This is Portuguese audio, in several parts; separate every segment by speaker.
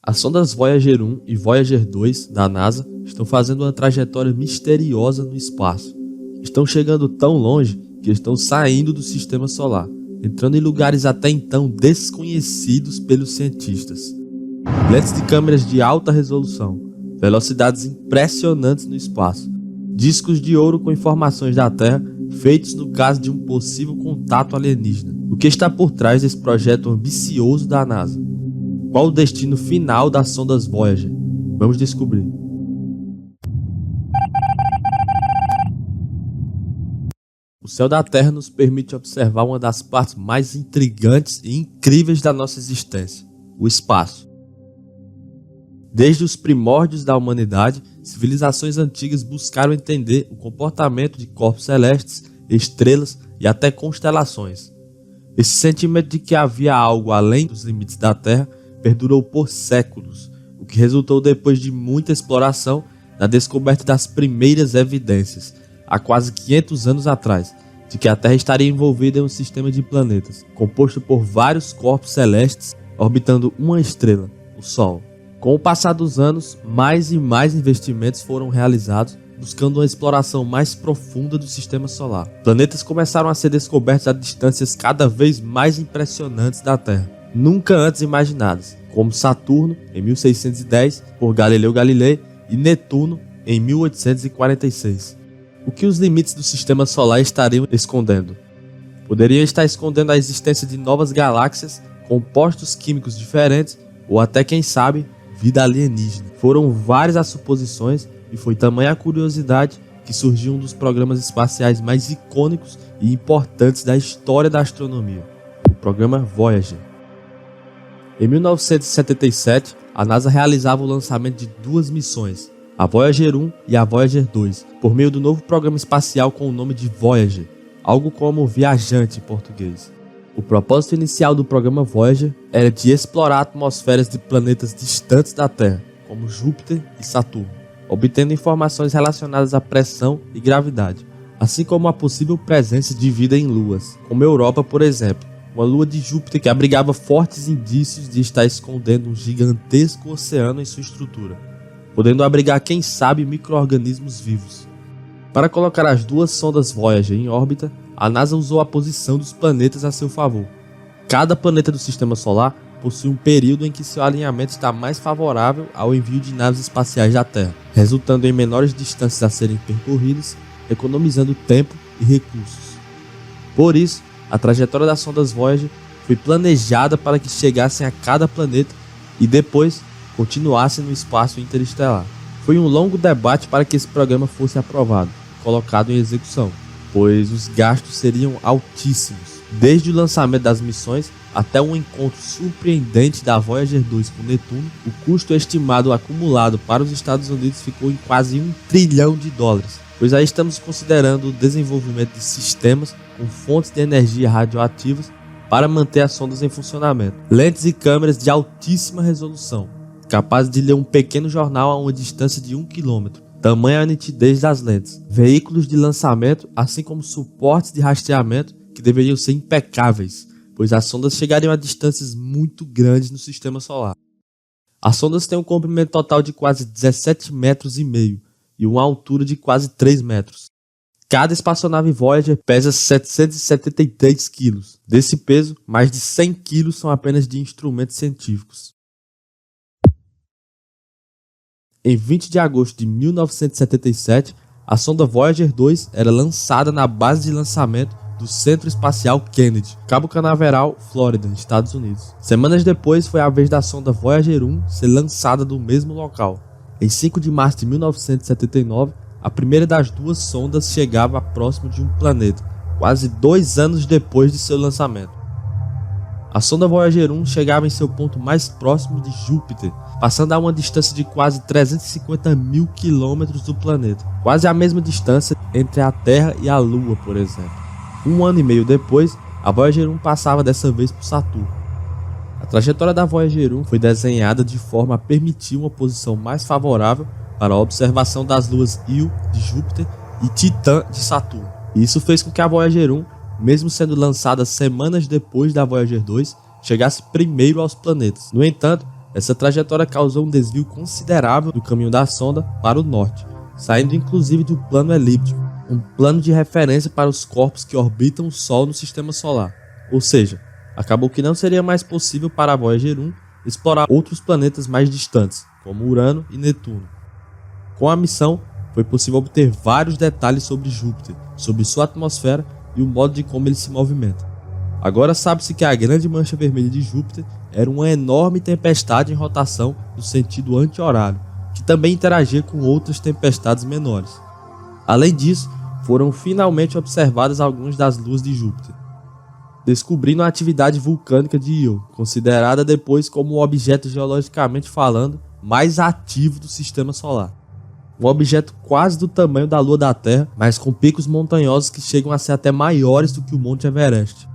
Speaker 1: As sondas Voyager 1 e Voyager 2 da NASA estão fazendo uma trajetória misteriosa no espaço. Estão chegando tão longe que estão saindo do sistema solar, entrando em lugares até então desconhecidos pelos cientistas. Lentes de câmeras de alta resolução, velocidades impressionantes no espaço, discos de ouro com informações da Terra feitos no caso de um possível contato alienígena. O que está por trás desse projeto ambicioso da NASA? Qual o destino final das sondas Voyager? Vamos descobrir. O céu da Terra nos permite observar uma das partes mais intrigantes e incríveis da nossa existência: o espaço. Desde os primórdios da humanidade, civilizações antigas buscaram entender o comportamento de corpos celestes, estrelas e até constelações. Esse sentimento de que havia algo além dos limites da Terra perdurou por séculos, o que resultou depois de muita exploração na descoberta das primeiras evidências, há quase 500 anos atrás, de que a Terra estaria envolvida em um sistema de planetas, composto por vários corpos celestes orbitando uma estrela, o Sol. Com o passar dos anos, mais e mais investimentos foram realizados, buscando uma exploração mais profunda do sistema solar. Planetas começaram a ser descobertos a distâncias cada vez mais impressionantes da Terra, nunca antes imaginadas, como Saturno, em 1610, por Galileu Galilei, e Netuno, em 1846. O que os limites do sistema solar estariam escondendo? Poderiam estar escondendo a existência de novas galáxias, compostos químicos diferentes, ou até, quem sabe, vida alienígena. Foram várias as suposições e foi tamanha a curiosidade que surgiu um dos programas espaciais mais icônicos e importantes da história da astronomia, o programa Voyager. Em 1977, a NASA realizava o lançamento de duas missões, a Voyager 1 e a Voyager 2, por meio do novo programa espacial com o nome de Voyager, algo como viajante em português. O propósito inicial do programa Voyager era de explorar atmosferas de planetas distantes da Terra, como Júpiter e Saturno, obtendo informações relacionadas à pressão e gravidade, assim como a possível presença de vida em luas, como Europa, por exemplo, uma lua de Júpiter que abrigava fortes indícios de estar escondendo um gigantesco oceano em sua estrutura, podendo abrigar, quem sabe, micro-organismos vivos. Para colocar as duas sondas Voyager em órbita, a NASA usou a posição dos planetas a seu favor. Cada planeta do sistema solar possui um período em que seu alinhamento está mais favorável ao envio de naves espaciais da Terra, resultando em menores distâncias a serem percorridas, economizando tempo e recursos. Por isso, a trajetória das sondas Voyager foi planejada para que chegassem a cada planeta e depois continuassem no espaço interestelar. Foi um longo debate para que esse programa fosse aprovado, colocado em execução, pois os gastos seriam altíssimos. Desde o lançamento das missões até um encontro surpreendente da Voyager 2 com Netuno, o custo estimado acumulado para os Estados Unidos ficou em quase $1 trilhão, pois aí estamos considerando o desenvolvimento de sistemas com fontes de energia radioativas para manter as sondas em funcionamento. Lentes e câmeras de altíssima resolução, capazes de ler um pequeno jornal a uma distância de 1 quilômetro. Tamanha a nitidez das lentes, veículos de lançamento, assim como suportes de rastreamento que deveriam ser impecáveis, pois as sondas chegariam a distâncias muito grandes no sistema solar. As sondas têm um comprimento total de quase 17,5 metros e uma altura de quase 3 metros. Cada espaçonave Voyager pesa 773 quilos. Desse peso, mais de 100 quilos são apenas de instrumentos científicos. Em 20 de agosto de 1977, a sonda Voyager 2 era lançada na base de lançamento do Centro Espacial Kennedy, Cabo Canaveral, Flórida, Estados Unidos. Semanas depois, foi a vez da sonda Voyager 1 ser lançada do mesmo local. Em 5 de março de 1979, a primeira das duas sondas chegava próximo de um planeta, quase 2 anos depois de seu lançamento. A sonda Voyager 1 chegava em seu ponto mais próximo de Júpiter, passando a uma distância de quase 350 mil quilômetros do planeta, quase a mesma distância entre a Terra e a Lua, por exemplo. 1 ano e meio depois, a Voyager 1 passava dessa vez por Saturno. A trajetória da Voyager 1 foi desenhada de forma a permitir uma posição mais favorável para a observação das luas Io de Júpiter e Titã de Saturno. Isso fez com que a Voyager 1, mesmo sendo lançada semanas depois da Voyager 2, chegasse primeiro aos planetas. No entanto, Essa trajetória causou um desvio considerável do caminho da sonda para o norte, saindo inclusive do plano elíptico, um plano de referência para os corpos que orbitam o Sol no sistema solar. Ou seja, acabou que não seria mais possível para a Voyager 1 explorar outros planetas mais distantes, como Urano e Netuno. Com a missão, foi possível obter vários detalhes sobre Júpiter, sobre sua atmosfera e o modo de como ele se movimenta. Agora sabe-se que a grande mancha vermelha de Júpiter era uma enorme tempestade em rotação no sentido anti-horário, que também interagia com outras tempestades menores. Além disso, foram finalmente observadas algumas das luas de Júpiter, descobrindo a atividade vulcânica de Io, considerada depois como o objeto geologicamente falando mais ativo do sistema solar. Um objeto quase do tamanho da Lua da Terra, mas com picos montanhosos que chegam a ser até maiores do que o Monte Everest.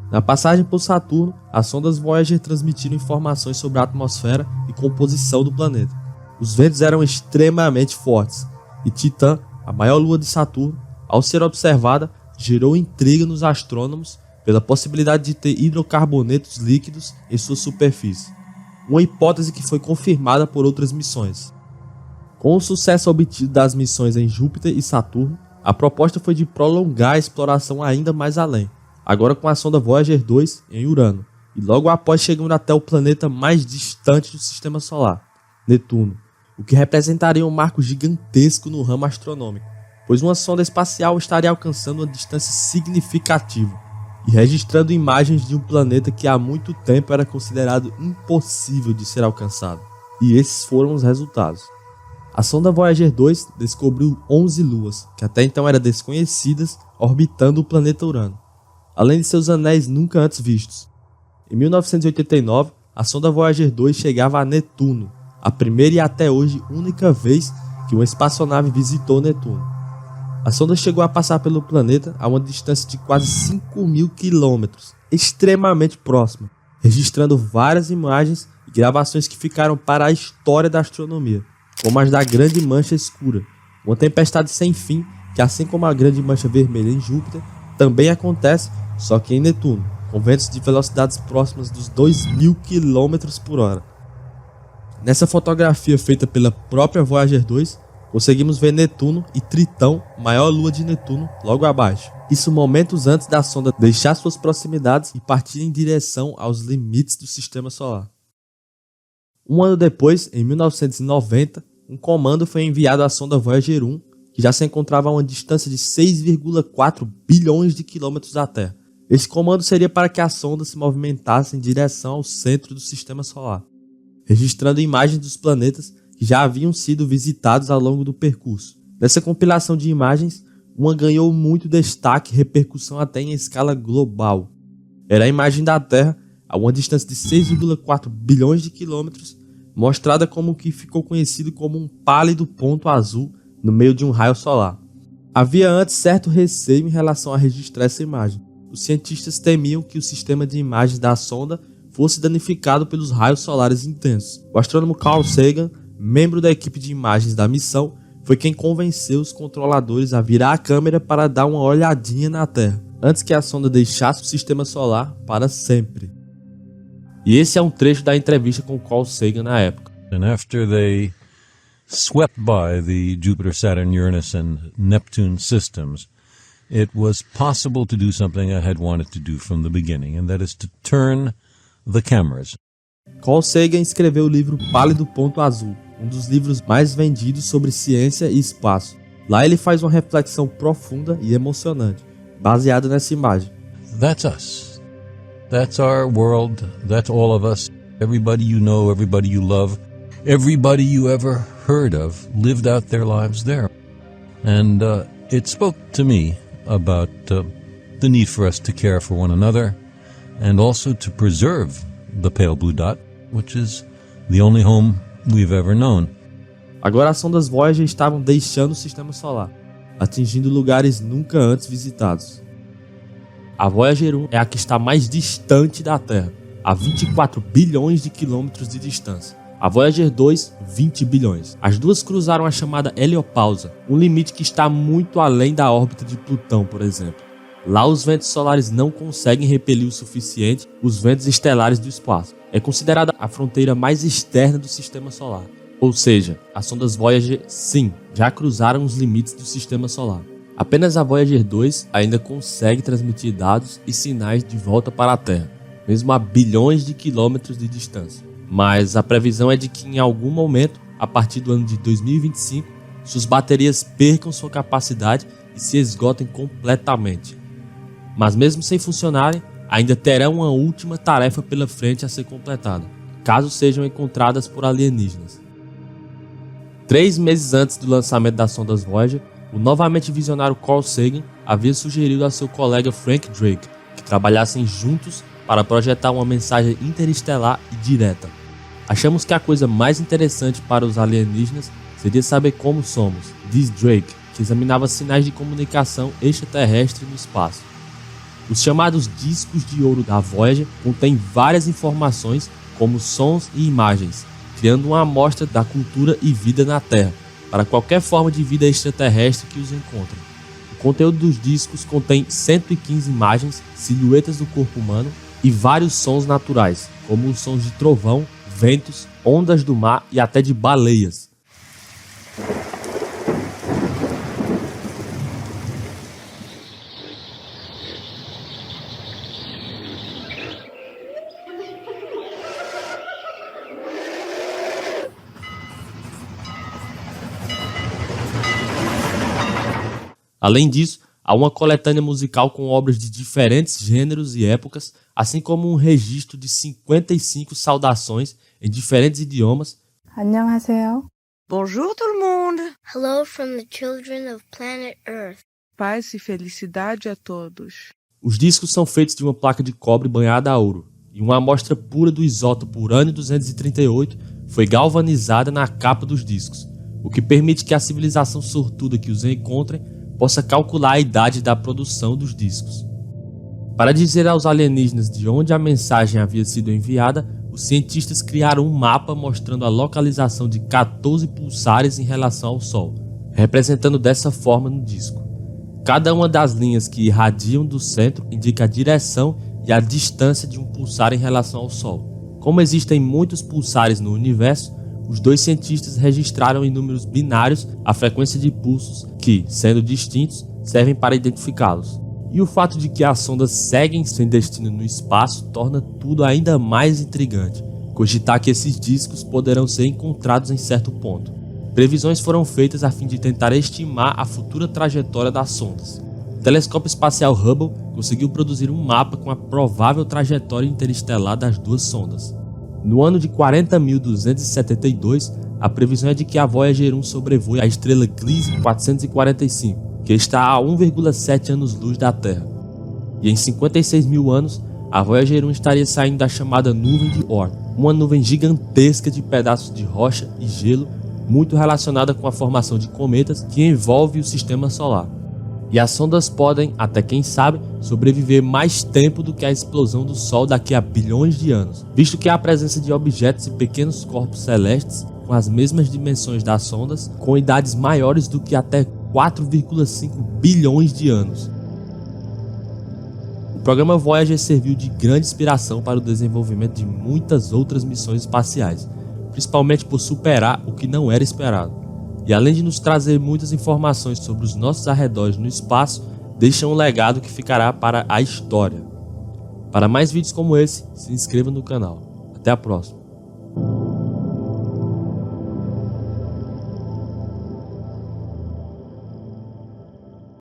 Speaker 1: Na passagem por Saturno, as sondas Voyager transmitiram informações sobre a atmosfera e composição do planeta. Os ventos eram extremamente fortes, e Titã, a maior lua de Saturno, ao ser observada, gerou intriga nos astrônomos pela possibilidade de ter hidrocarbonetos líquidos em sua superfície, uma hipótese que foi confirmada por outras missões. Com o sucesso obtido das missões em Júpiter e Saturno, a proposta foi de prolongar a exploração ainda mais além, agora com a sonda Voyager 2 em Urano, e logo após chegando até o planeta mais distante do sistema solar, Netuno, o que representaria um marco gigantesco no ramo astronômico, pois uma sonda espacial estaria alcançando uma distância significativa e registrando imagens de um planeta que há muito tempo era considerado impossível de ser alcançado. E esses foram os resultados. A sonda Voyager 2 descobriu 11 luas, que até então eram desconhecidas, orbitando o planeta Urano, além de seus anéis nunca antes vistos. Em 1989, a sonda Voyager 2 chegava a Netuno, a primeira e até hoje única vez que uma espaçonave visitou Netuno. A sonda chegou a passar pelo planeta a uma distância de quase 5.000 quilômetros, extremamente próxima, registrando várias imagens e gravações que ficaram para a história da astronomia, como as da Grande Mancha Escura, uma tempestade sem fim que, assim como a Grande Mancha Vermelha em Júpiter, também acontece, só que em Netuno, com ventos de velocidades próximas dos 2.000 km por hora. Nessa fotografia feita pela própria Voyager 2, conseguimos ver Netuno e Tritão, maior lua de Netuno, logo abaixo. Isso momentos antes da sonda deixar suas proximidades e partir em direção aos limites do sistema solar. Um ano depois, em 1990, um comando foi enviado à sonda Voyager 1, que já se encontrava a uma distância de 6,4 bilhões de quilômetros da Terra. Esse comando seria para que a sonda se movimentasse em direção ao centro do sistema solar, registrando imagens dos planetas que já haviam sido visitados ao longo do percurso. Nessa compilação de imagens, uma ganhou muito destaque e repercussão até em escala global. Era a imagem da Terra a uma distância de 6,4 bilhões de quilômetros, mostrada como o que ficou conhecido como um pálido ponto azul no meio de um raio solar. Havia antes certo receio em relação a registrar essa imagem. Os cientistas temiam que o sistema de imagens da sonda fosse danificado pelos raios solares intensos. O astrônomo Carl Sagan, membro da equipe de imagens da missão, foi quem convenceu os controladores a virar a câmera para dar uma olhadinha na Terra, antes que a sonda deixasse o sistema solar para sempre. E esse é um trecho da entrevista com Carl Sagan na época.
Speaker 2: And after they swept by the Jupiter, Saturn, Uranus and Neptune systems, it was possible to do something I had wanted to do from the beginning, and that is to turn the cameras.
Speaker 1: Carl Sagan escreveu o livro Pálido Ponto Azul, um dos livros mais vendidos sobre ciência e espaço. Lá ele faz uma reflexão profunda e emocionante, baseada nessa imagem.
Speaker 2: That's us. That's our world. That's all of us. Everybody you know, everybody you love, everybody you ever heard of lived out their lives there. And it spoke to me about the need for us to care for one another and also to preserve the pale blue dot, which is the only home we've ever known.
Speaker 1: Agora as sondas Voyager estavam deixando o sistema solar, atingindo lugares nunca antes visitados. A Voyager 1 é a que está mais distante da Terra, a 24 bilhões de quilômetros de distância. A Voyager 2, 20 bilhões. As duas cruzaram a chamada heliopausa, um limite que está muito além da órbita de Plutão, por exemplo. Lá os ventos solares não conseguem repelir o suficiente os ventos estelares do espaço. É considerada a fronteira mais externa do sistema solar. Ou seja, as sondas Voyager, sim, já cruzaram os limites do sistema solar. Apenas a Voyager 2 ainda consegue transmitir dados e sinais de volta para a Terra, mesmo a bilhões de quilômetros de distância. Mas a previsão é de que em algum momento, a partir do ano de 2025, suas baterias percam sua capacidade e se esgotem completamente. Mas mesmo sem funcionarem, ainda terão uma última tarefa pela frente a ser completada, caso sejam encontradas por alienígenas. 3 meses antes do lançamento das sondas Voyager, o novamente visionário Carl Sagan havia sugerido a seu colega Frank Drake que trabalhassem juntos para projetar uma mensagem interestelar e direta. Achamos que a coisa mais interessante para os alienígenas seria saber como somos, diz Drake, que examinava sinais de comunicação extraterrestre no espaço. Os chamados discos de ouro da Voyager contêm várias informações como sons e imagens, criando uma amostra da cultura e vida na Terra, para qualquer forma de vida extraterrestre que os encontre. O conteúdo dos discos contém 115 imagens, silhuetas do corpo humano e vários sons naturais, como os sons de trovão, ventos, ondas do mar e até de baleias. Além disso, há uma coletânea musical com obras de diferentes gêneros e épocas, assim como um registro de 55 saudações em diferentes idiomas.
Speaker 3: 안녕하세요.
Speaker 4: Bonjour tout le monde.
Speaker 5: Hello from the children of planet Earth.
Speaker 3: Paz e felicidade a todos.
Speaker 1: Os discos são feitos de uma placa de cobre banhada a ouro, e uma amostra pura do isótopo urânio-238 foi galvanizada na capa dos discos, o que permite que a civilização sortuda que os encontre possa calcular a idade da produção dos discos. Para dizer aos alienígenas de onde a mensagem havia sido enviada, os cientistas criaram um mapa mostrando a localização de 14 pulsares em relação ao Sol, representando dessa forma no disco. Cada uma das linhas que irradiam do centro indica a direção e a distância de um pulsar em relação ao Sol. Como existem muitos pulsares no universo, os dois cientistas registraram em números binários a frequência de pulsos que, sendo distintos, servem para identificá-los. E o fato de que as sondas seguem sem destino no espaço torna tudo ainda mais intrigante. Cogitar que esses discos poderão ser encontrados em certo ponto. Previsões foram feitas a fim de tentar estimar a futura trajetória das sondas. O telescópio espacial Hubble conseguiu produzir um mapa com a provável trajetória interestelar das duas sondas. No ano de 40.272, a previsão é de que a Voyager 1 sobrevoe a estrela Gliese 445, que está a 1,7 anos-luz da Terra. E em 56 mil anos, a Voyager 1 estaria saindo da chamada nuvem de Oort, uma nuvem gigantesca de pedaços de rocha e gelo, muito relacionada com a formação de cometas que envolve o sistema solar. E as sondas podem, até quem sabe, sobreviver mais tempo do que a explosão do Sol daqui a bilhões de anos, visto que há a presença de objetos e pequenos corpos celestes com as mesmas dimensões das sondas, com idades maiores do que até 4,5 bilhões de anos. O programa Voyager serviu de grande inspiração para o desenvolvimento de muitas outras missões espaciais, principalmente por superar o que não era esperado. E além de nos trazer muitas informações sobre os nossos arredores no espaço, deixa um legado que ficará para a história. Para mais vídeos como esse, se inscreva no canal. Até a próxima.